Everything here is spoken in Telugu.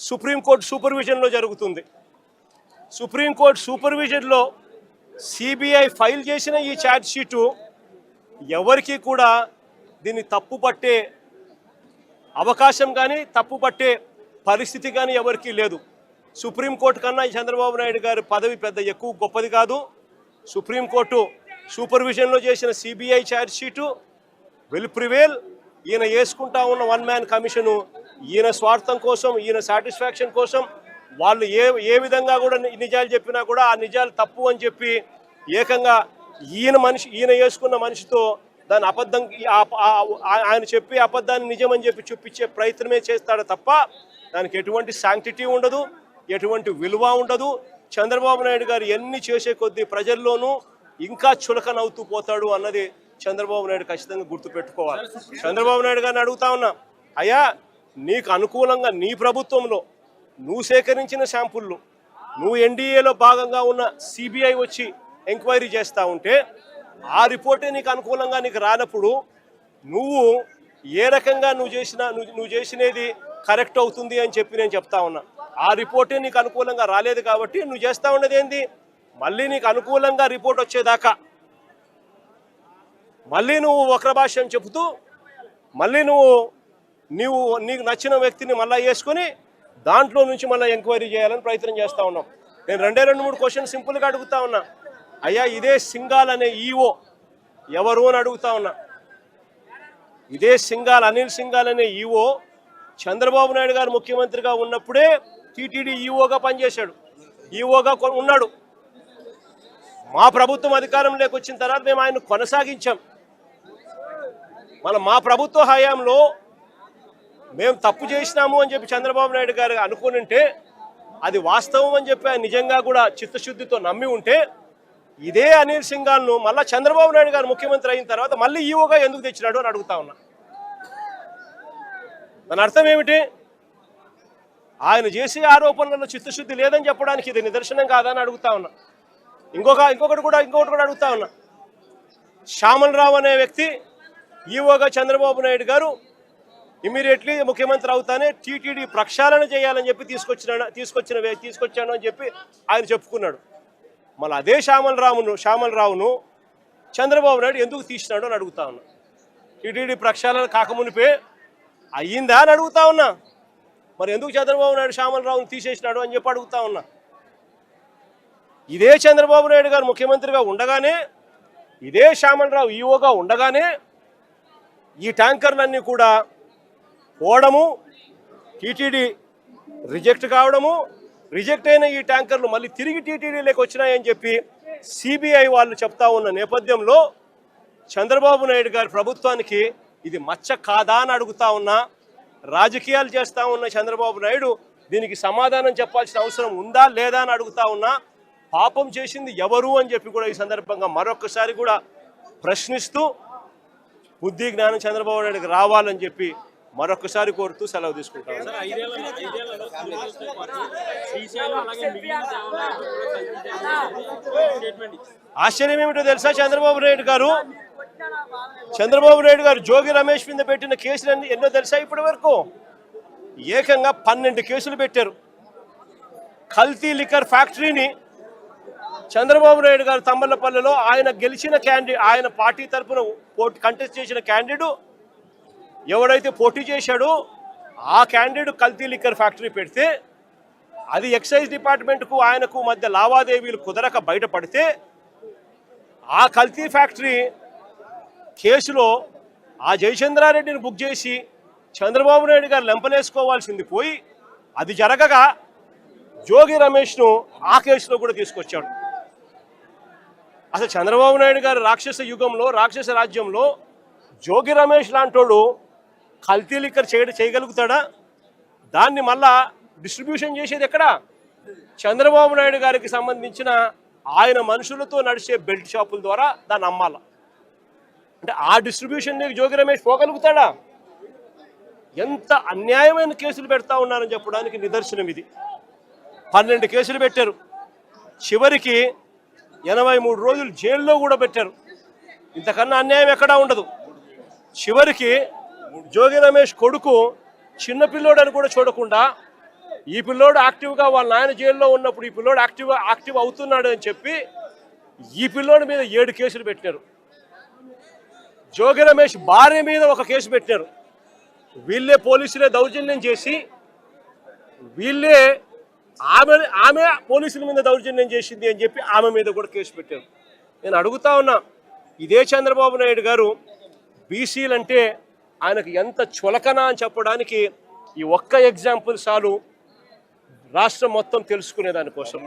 సుప్రీంకోర్టు సూపర్విజన్లో జరుగుతుంది. సుప్రీంకోర్టు సూపర్విజన్లో సిబిఐ ఫైల్ చేసిన ఈ ఛార్జ్ షీటు ఎవరికి కూడా దీన్ని తప్పుపట్టే అవకాశం కానీ తప్పుపట్టే పరిస్థితి కానీ ఎవరికీ లేదు. సుప్రీంకోర్టు కన్నా చంద్రబాబు నాయుడు గారి పదవి పెద్ద ఎక్కువ గొప్పది కాదు. సుప్రీంకోర్టు సూపర్విజన్లో చేసిన CBI charge sheet will prevail. ఈయన వేసుకుంటా ఉన్న వన్ మ్యాన్ కమిషను ఈయన స్వార్థం కోసం, ఈయన సాటిస్ఫాక్షన్ కోసం వాళ్ళు ఏ విధంగా కూడా నిజాలు చెప్పినా కూడా ఆ నిజాలు తప్పు అని చెప్పి ఏకంగా ఈయన వేసుకున్న మనిషితో దాని అబద్ధం ఆయన చెప్పి అబద్ధాన్ని నిజమని చెప్పి చూపించే ప్రయత్నమే చేస్తాడు తప్ప దానికి ఎటువంటి శాంక్టిటీ ఉండదు, ఎటువంటి విలువ ఉండదు. చంద్రబాబు నాయుడు గారు ఎన్ని చేసే కొద్దీ ప్రజల్లోనూ ఇంకా చులకనవుతూ పోతాడు అన్నది చంద్రబాబు నాయుడు ఖచ్చితంగా గుర్తుపెట్టుకోవాలి. చంద్రబాబు నాయుడు గారిని అడుగుతా ఉన్నా, అయ్యా నీకు అనుకూలంగా నీ ప్రభుత్వంలో నువ్వు సేకరించిన శాంపుళ్ళు నువ్వు ఎన్డీఏలో భాగంగా ఉన్న సిబిఐ వచ్చి ఎంక్వైరీ చేస్తూ ఉంటే ఆ రిపోర్టే నీకు అనుకూలంగా నీకు రానప్పుడు నువ్వు ఏ రకంగా నువ్వు చేసినది కరెక్ట్ అవుతుంది అని చెప్పి నేను చెప్తా ఉన్నా. ఆ రిపోర్టే నీకు అనుకూలంగా రాలేదు కాబట్టి నువ్వు చేస్తూ ఉన్నది ఏంది, మళ్ళీ నీకు అనుకూలంగా రిపోర్ట్ వచ్చేదాకా మళ్ళీ నువ్వు వక్ర భాష్యం చెబుతూ మళ్ళీ నీకు నచ్చిన వ్యక్తిని మళ్ళీ వేసుకొని దాంట్లో నుంచి మళ్ళీ ఎంక్వైరీ చేయాలని ప్రయత్నం చేస్తూ ఉన్నాం. నేను 2-3 క్వశ్చన్ సింపుల్గా అడుగుతా ఉన్నా. అయ్యా ఇదే సింఘాల్ అనే ఈఓ ఎవరు అని అడుగుతా ఉన్నా. ఇదే అనిల్ సింఘాల్ అనే ఈఓ చంద్రబాబు నాయుడు గారు ముఖ్యమంత్రిగా ఉన్నప్పుడే టీటీడీ ఈఓగా పనిచేశాడు, ఈఓగా ఉన్నాడు. మా ప్రభుత్వం అధికారంలోకి వచ్చిన తర్వాత మేము ఆయన కొనసాగించాం. మా ప్రభుత్వ హయాంలో మేము తప్పు చేసినాము అని చెప్పి చంద్రబాబు నాయుడు గారు అనుకుని ఉంటే అది వాస్తవం అని చెప్పి ఆయన నిజంగా కూడా చిత్తశుద్ధితో నమ్మి ఉంటే ఇదే అనిల్ సింఘాల్ను మళ్ళీ చంద్రబాబు నాయుడు గారు ముఖ్యమంత్రి అయిన తర్వాత మళ్ళీ ఈఓగా ఎందుకు తెచ్చినాడు అని అడుగుతా ఉన్నా. దాని అర్థం ఏమిటి? ఆయన చేసే ఆరోపణలలో చిత్తశుద్ధి లేదని చెప్పడానికి ఇది నిదర్శనం కాదని అడుగుతా ఉన్నా. ఇంకొకటి కూడా అడుగుతా ఉన్నా. శ్యామల్ రావు అనే వ్యక్తి ఈఓగా చంద్రబాబు నాయుడు గారు ఇమీడియట్లీ ముఖ్యమంత్రి అవుతానే టీటీడీ ప్రక్షాళన చేయాలని చెప్పి తీసుకొచ్చాను అని చెప్పి ఆయన చెప్పుకున్నాడు. మళ్ళీ అదే శ్యామల్ రావును చంద్రబాబు నాయుడు ఎందుకు తీసినాడు అని అడుగుతా ఉన్నా. టీటీడీ ప్రక్షాళన కాకమునిపే అయ్యిందా అని అడుగుతా ఉన్నా. మరి ఎందుకు చంద్రబాబు నాయుడు శ్యామల్ రావును తీసేసినాడు అని చెప్పి అడుగుతా ఉన్నా. ఇదే చంద్రబాబు నాయుడు గారు ముఖ్యమంత్రిగా ఉండగానే, ఇదే శ్యామల్ రావు ఈఓగా ఉండగానే ఈ ట్యాంకర్లన్నీ కూడా పోవడము, టీటీడీ రిజెక్ట్ కావడము, రిజెక్ట్ అయిన ఈ ట్యాంకర్లు మళ్ళీ తిరిగి టీటీడీలోకి వచ్చినాయని చెప్పి సిబిఐ వాళ్ళు చెప్తా ఉన్న నేపథ్యంలో చంద్రబాబు నాయుడు గారి ప్రభుత్వానికి ఇది మచ్చ కాదా అని అడుగుతా ఉన్నా. రాజకీయాలు చేస్తూ ఉన్న చంద్రబాబు నాయుడు దీనికి సమాధానం చెప్పాల్సిన అవసరం ఉందా లేదా అని అడుగుతా ఉన్నా. పాపం చేసింది ఎవరు అని చెప్పి కూడా ఈ సందర్భంగా మరొకసారి కూడా ప్రశ్నిస్తూ బుద్ధి జ్ఞానం చంద్రబాబు నాయుడుకి రావాలని చెప్పి మరొకసారి కోరుతూ సెలవు తీసుకుంటాం. ఆశ్చర్యం ఏమిటో తెలుసా? చంద్రబాబు నాయుడు గారు జోగి రమేష్ మీద పెట్టిన కేసులు ఎన్నో తెలుసా? ఇప్పటి వరకు ఏకంగా 12 కేసులు పెట్టారు. కల్తీ లిక్కర్ ఫ్యాక్టరీని చంద్రబాబు నాయుడు గారు తమ్మలపల్లిలో ఆయన గెలిచిన ఆయన పార్టీ తరఫున కంటెస్ట్ చేసిన క్యాండిడేట్ ఎవడైతే పోటీ చేశాడో ఆ క్యాండిడేట్ కల్తీ లిక్కర్ ఫ్యాక్టరీ పెడితే అది ఎక్సైజ్ డిపార్ట్మెంట్కు ఆయనకు మధ్య లావాదేవీలు కుదరక బయటపడితే ఆ కల్తీ ఫ్యాక్టరీ కేసులో ఆ జయచంద్రారెడ్డిని బుక్ చేసి చంద్రబాబు నాయుడు గారు లెంపలేసుకోవాల్సింది పోయి అది జరగగా జోగి రమేష్ను ఆ కేసులో కూడా తీసుకొచ్చాడు. అసలు చంద్రబాబు నాయుడు గారు రాక్షస యుగంలో, రాక్షస రాజ్యంలో జోగి రమేష్ లాంటోడు కల్తీ లిక్కర్ చేయగలుగుతాడా? దాన్ని మళ్ళా డిస్ట్రిబ్యూషన్ చేసేది ఎక్కడ? చంద్రబాబు నాయుడు గారికి సంబంధించిన ఆయన మనుషులతో నడిచే బెల్ట్ షాపుల ద్వారా దాన్ని అమ్మాల. అంటే ఆ డిస్ట్రిబ్యూషన్ జోగి రమేష్ పోగలుగుతాడా? ఎంత అన్యాయమైన కేసులు పెడతా ఉన్నారని చెప్పడానికి నిదర్శనం ఇది. 12 కేసులు పెట్టారు. చివరికి 83 రోజులు జైల్లో కూడా పెట్టారు. ఇంతకన్నా అన్యాయం ఎక్కడా ఉండదు. చివరికి జోగి రమేష్ కొడుకు చిన్న పిల్లోడు అని కూడా చూడకుండా ఈ పిల్లోడు యాక్టివ్గా వాళ్ళ నాయన జైల్లో ఉన్నప్పుడు ఈ పిల్లోడు యాక్టివ్ అవుతున్నాడు అని చెప్పి ఈ పిల్లోడి మీద 7 కేసులు పెట్టారు. జోగి రమేష్ భార్య మీద ఒక కేసు పెట్టారు. వీళ్ళే పోలీసులే దౌర్జన్యం చేసి వీళ్ళే ఆమె పోలీసుల మీద దౌర్జన్యం చేసింది అని చెప్పి ఆమె మీద కూడా కేసు పెట్టారు. నేను అడుగుతా ఉన్నా, ఇదే చంద్రబాబు నాయుడు గారు బీసీలంటే ఆయనకు ఎంత చులకన అని చెప్పడానికి ఈ ఒక్క ఎగ్జాంపుల్ చాలు రాష్ట్రం మొత్తం తెలుసుకునే దానికోసం.